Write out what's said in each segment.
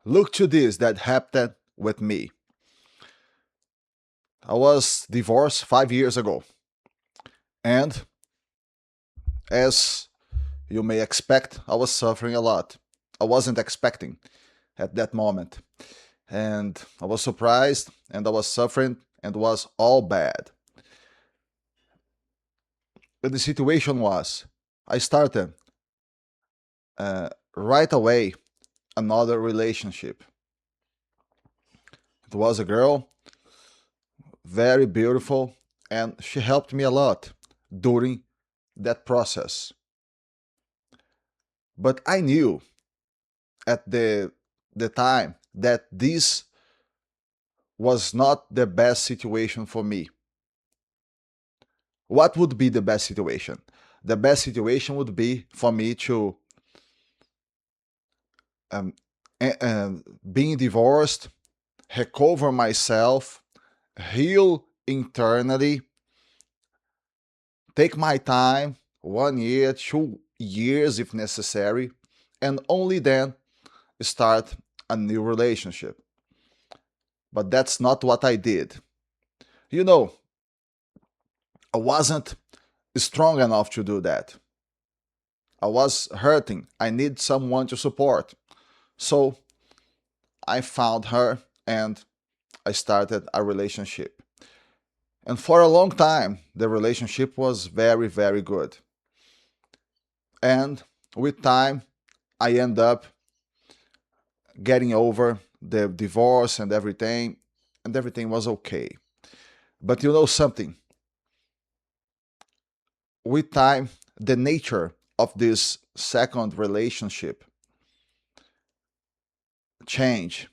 Look to this that happened with me. I was divorced 5 years ago, and as you may expect, I was suffering a lot. I wasn't expecting at that moment, and I was surprised, and I was suffering, and was all bad. And the situation was, I started right away another relationship. It was a girl, very beautiful, and she helped me a lot during that process. But I knew at the time that this was not the best situation for me. What would be the best situation? The best situation would be for me to um, being divorced, recover myself, heal internally, take my time, 1 year, 2 years if necessary, and only then start a new relationship. But that's not what I did. You know, I wasn't strong enough to do that. I was hurting. I need someone to support. So I found her and I started a relationship. And for a long time, the relationship was very, very good. And with time, I end up getting over the divorce and everything was okay. But you know something? With time, the nature of this second relationship change.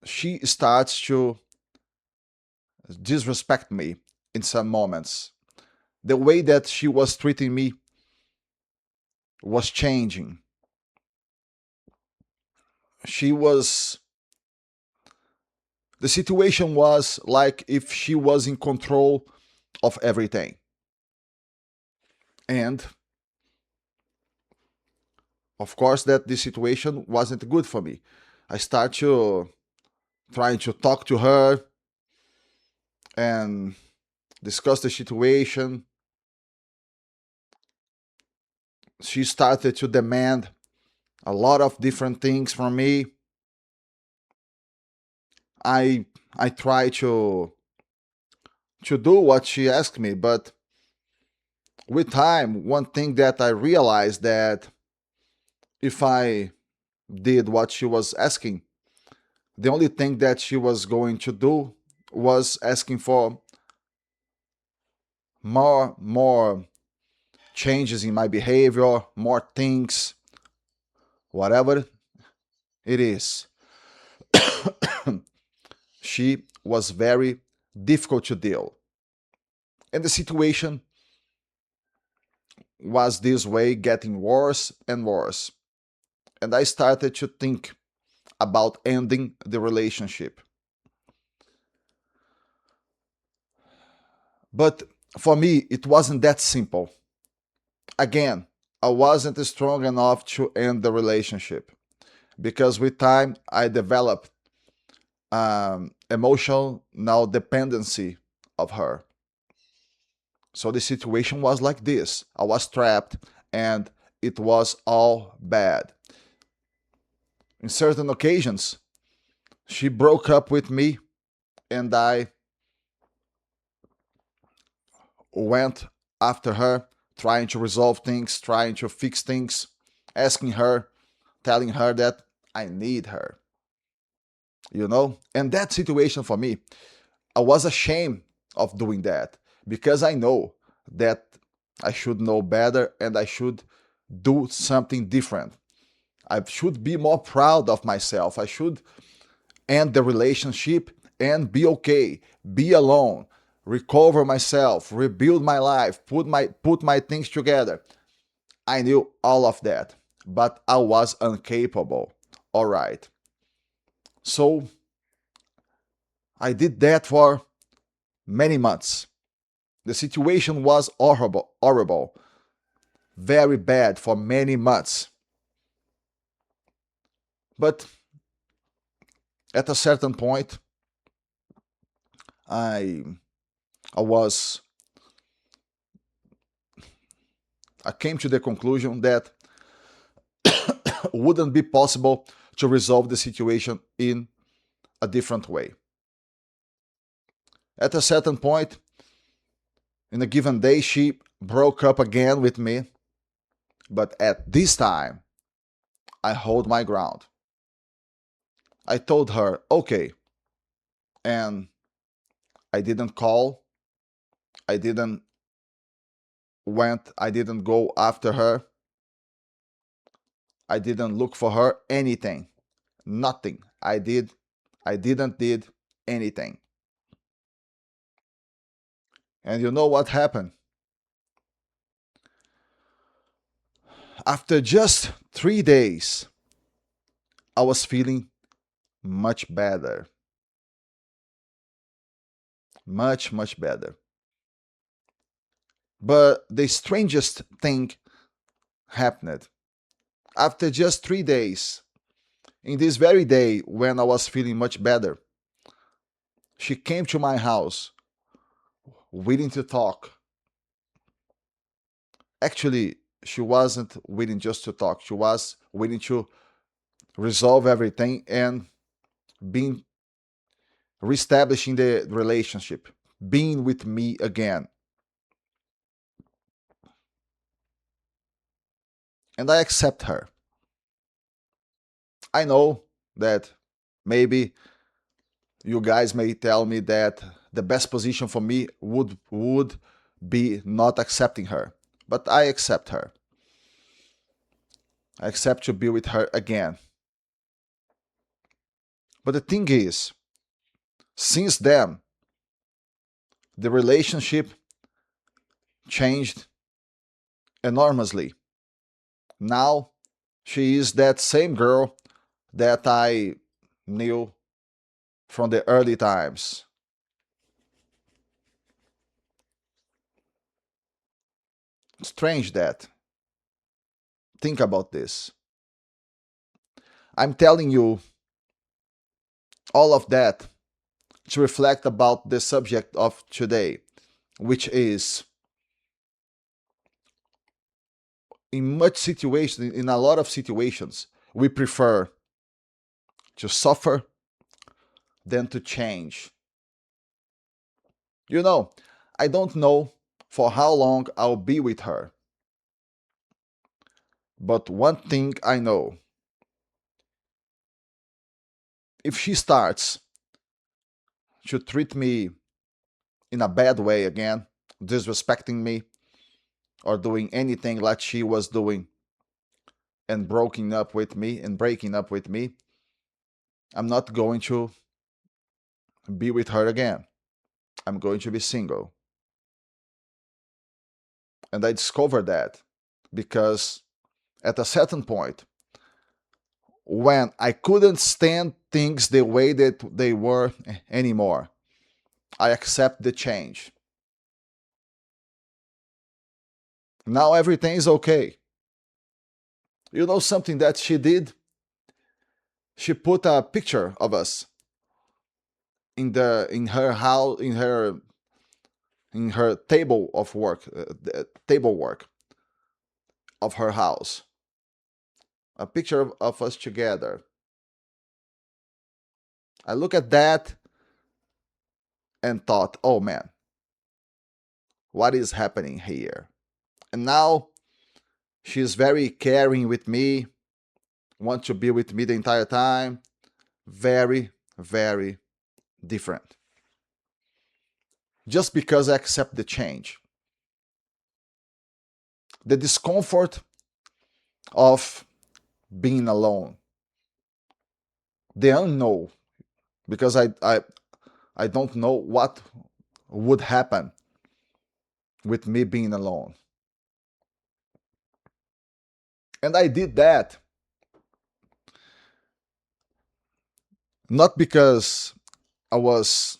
She starts to disrespect me in some moments. The way that she was treating me was changing. She was the situation was like if she was in control of everything. And of course that the situation wasn't good for me. I start to trying to talk to her and discuss the situation. She started to demand a lot of different things from me. I try to do what she asked me, but with time, one thing that I realized that if I did what she was asking, the only thing that she was going to do was asking for more changes in my behavior, more things, whatever it is. She was very difficult to deal. And the situation was this way getting worse and worse. And I started to think about ending the relationship. But for me, it wasn't that simple. Again, I wasn't strong enough to end the relationship because with time I developed emotional now dependency of her. So the situation was like this. I was trapped and it was all bad. In certain occasions, she broke up with me and I went after her, trying to resolve things, trying to fix things, asking her, telling her that I need her, you know? And that situation for me, I was ashamed of doing that because I know that I should know better and I should do something different. I should be more proud of myself. I should end the relationship and be okay, be alone, recover myself, rebuild my life, put my things together. I knew all of that, but I was incapable. All right. So I did that for many months. The situation was horrible, horrible, very bad for many months. But at a certain point, I I was I came to the conclusion that wouldn't be possible to resolve the situation in a different way. At a certain point, in a given day, she broke up again with me, but at this time, I hold my ground. I told her, okay, and I didn't call, I didn't go after her, I didn't look for her, anything, nothing. I didn't did anything. And you know what happened? After just 3 days, I was feeling much better. Much better. But the strangest thing happened. After just 3 days, in this very day when I was feeling much better, she came to my house willing to talk. Actually, she wasn't willing just to talk, she was willing to resolve everything and being reestablishing the relationship, being with me again. And I accept her. I know that maybe you guys may tell me that the best position for me would be not accepting her, but I accept her. I accept to be with her again. But the thing is, since then, the relationship changed enormously. Now she is that same girl that I knew from the early times. Strange that. Think about this. I'm telling you all of that to reflect about the subject of today, which is in a lot of situations, we prefer to suffer than to change. You know, I don't know for how long I'll be with her, but one thing I know, if she starts to treat me in a bad way again, disrespecting me, or doing anything like she was doing and breaking up with me, I'm not going to be with her again. I'm going to be single. And I discovered that because at a certain point, when I couldn't stand things the way that they were anymore, I accept the change. Now everything is okay. You know something that she did? She put a picture of us in her house in her table of work, the table work of her house. A picture of us together. I look at that and thought, oh man, what is happening here? And now she's very caring with me, want to be with me the entire time. Very, very different. Just because I accept the change. The discomfort of being alone. The unknown. Because I don't know what would happen with me being alone. And I did that not because I was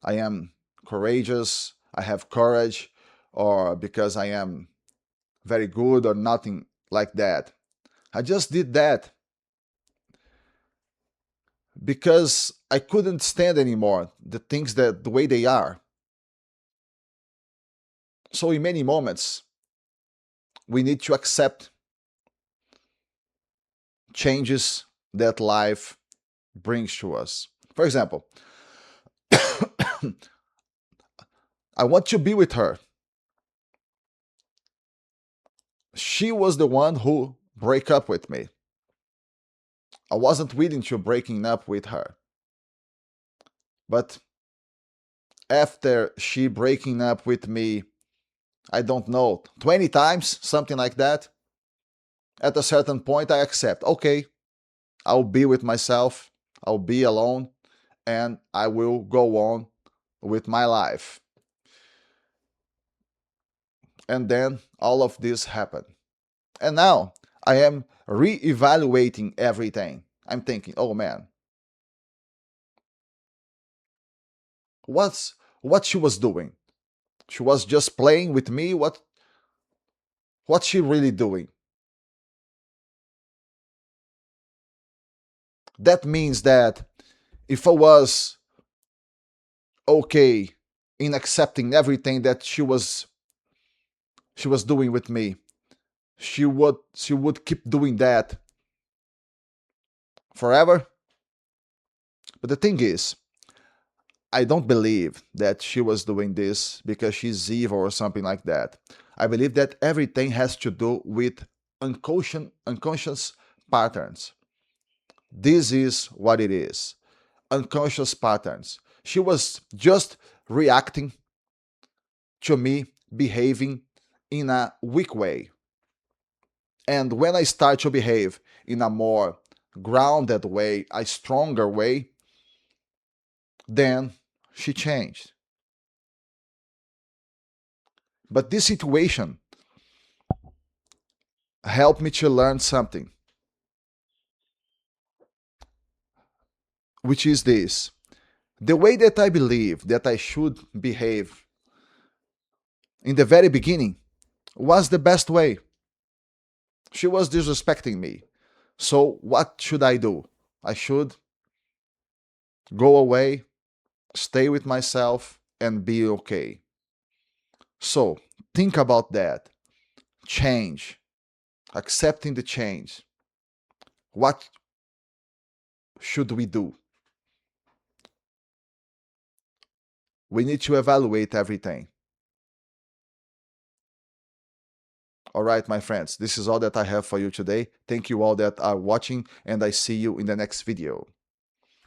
I am courageous, I have courage, or because I am very good or nothing like that. I just did that because I couldn't stand anymore the things that the way they are. So in many moments, we need to accept changes that life brings to us. For example, I want to be with her. She was the one who broke up with me. I wasn't willing to breaking up with her. But after she breaking up with me, I don't know, 20 times, something like that, at a certain point I accept, okay, I'll be with myself, I'll be alone, and I will go on with my life. And then all of this happened. And now I am re-evaluating everything. I'm thinking, oh man, what she was doing? She was just playing with me. What's she really doing? That means that if I was okay in accepting everything that she was doing with me, she would keep doing that forever. But the thing is, I don't believe that she was doing this because she's evil or something like that. I believe that everything has to do with unconscious patterns. This is what it is. Unconscious patterns. She was just reacting to me behaving in a weak way. And when I start to behave in a more grounded way, a stronger way, then she changed. But this situation helped me to learn something, which is this. The way that I believe that I should behave in the very beginning was the best way. She was disrespecting me. So what should I do? I should go away, stay with myself, and be okay. So think about that. Change, accepting the change. What should we do? We need to evaluate everything. All right, my friends, this is all that I have for you today. Thank you all that are watching, and I see you in the next video.